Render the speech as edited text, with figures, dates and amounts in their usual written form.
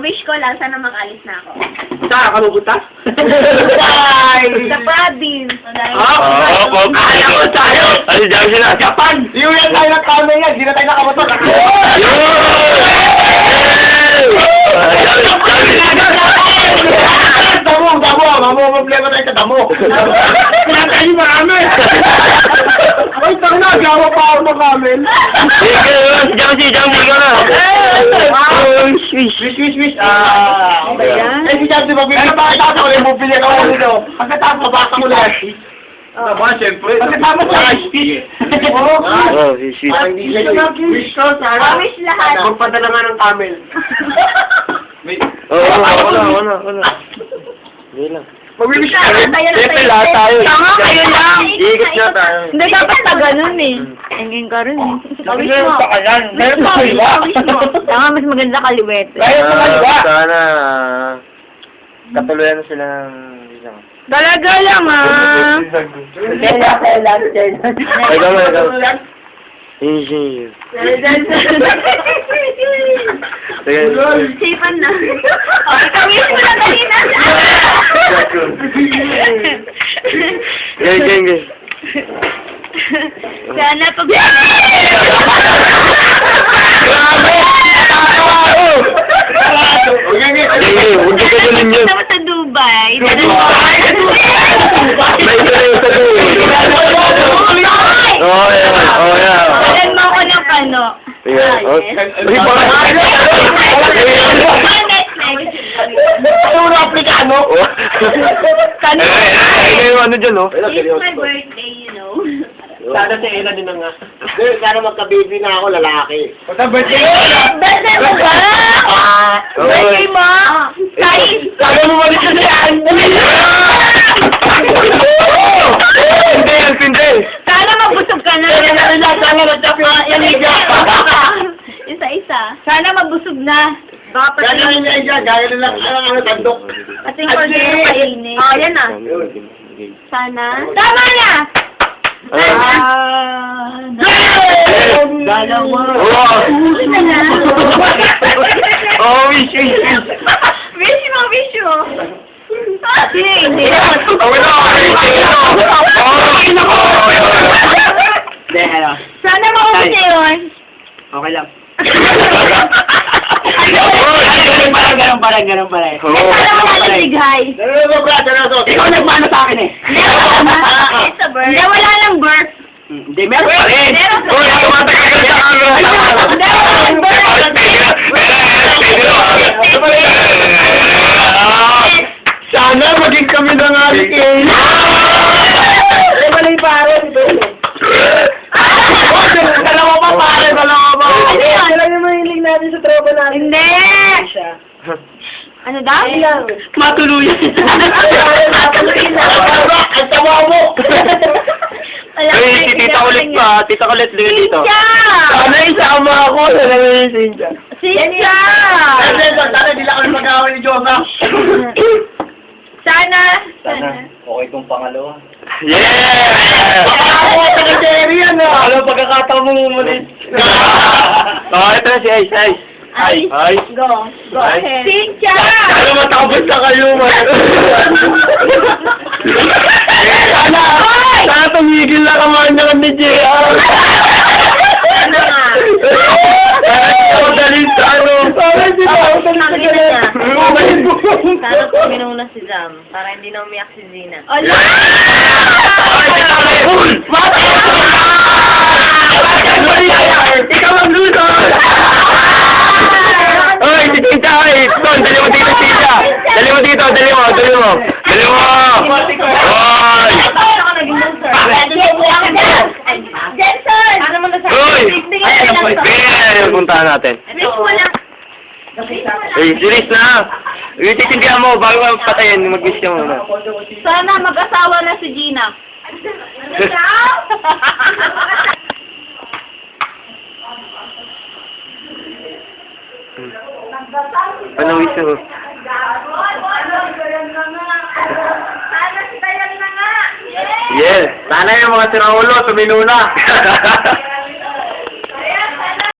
wish ko lang, sana mag-alis na ako. Saan ka pupunta? Sa province. Kaya ko tayo! Ano dyan sila? Japan! Yung yan tayo ng camera yan, di na tayo nakamotor. Damo, problema tayo sa damo. Pinatay yung marami. Ay, tayo na, gawa pa ako ng camel. Si Jamsi ka na. Wish. Eh, si Jamsi, mabili na bakit ako ulit, bubili ako ulit dito. Pagkatapos, mabasa ko lahat. Naman, siyempre. Pagkatapos sa ice tea. Oh, si Wish ko, sana. Wish lahat. Magpadala nga ng camel. wala. Hindi lang. Mag-wish ka. Siyempre lahat tayo. Tama, kayo lang. Ikot na tayo. Hindi, dapat na ganun eh. Hanggang ka rin eh. Wish mo. Meron pa kayo ba? Tama, mas maganda kaliwet. Sana katuluyan na sila ng isang. Talaga lang ah. Ikaw. Easy. Sipan na. O, ikaw wish mo na kanina. Gang. Sana pag... Huwag ka ganun yun. Sama sa Dubai. Oh, yeah. Alam mo ako ng pano. Ano na aplikano? Ano dyan, no? It's my birthday, you know. Sana si Ella din na nga. Sana magka-baby na ako, lalaki. Pagka-birthday Birthday mo ba? Birthday mo? Sabi mo mali siya yan! Hindi. Sana mabusog ka na. Isa-isa. Sana mabusog na. Baka pati Gano'n niya yan, gaya na lang, tandok. pating order na kainin. Oh, yan na. Sana. Tama na! Dalawa. Uwi na na. Oh, wish. Wish mo. Hindi. Sana mauwi niya yun. Okay lang. Ganun pala. Sana makaligay. Ikaw nagmano sa akin eh. It's a bird. Hindi, wala lang bird. Hindi, meron pa rin. Sana maging kami na nga ni Kayla. Malay pare. Dalawa pa. Dalawa yung mahilig natin sa tropa natin. Hindi. Ano daw? Matuluyan. Ang tawa mo. Ay, si Tita ulit pa. Tita ulit din dito. Sana isama ako. Sana yung Cynthia. Cynthia! Sana hindi lang kami mag-away ni Josa. Sana. Okay itong pangalawa. Yeah! Ako, secretary yan ah. Alam, pagkakataon mo umalis. Ito na si Ice. Go ahead. Cynthia! Sana matapos na kayo, man. Sana tumigil na kaman naman ni JR. Ano nga? Daling sa ano. Sana po minuna si Jam, para hindi na umiyak si Zina. Ala! Ikaw ang luto! Oy, si Tita, Ton, dali mo dito, Tita. Dali mo. Oy! Jensen! Oy! Ayan, puntahan natin. Wish mo lang. Serious na. Titindihan mo, bago patayin, mag-wish ka muna. Sana mag-asawa na si Gina. Ano wish mo? Sana si Dayan na nga. Yes! Sana yung mga sinaulo, tuminuna.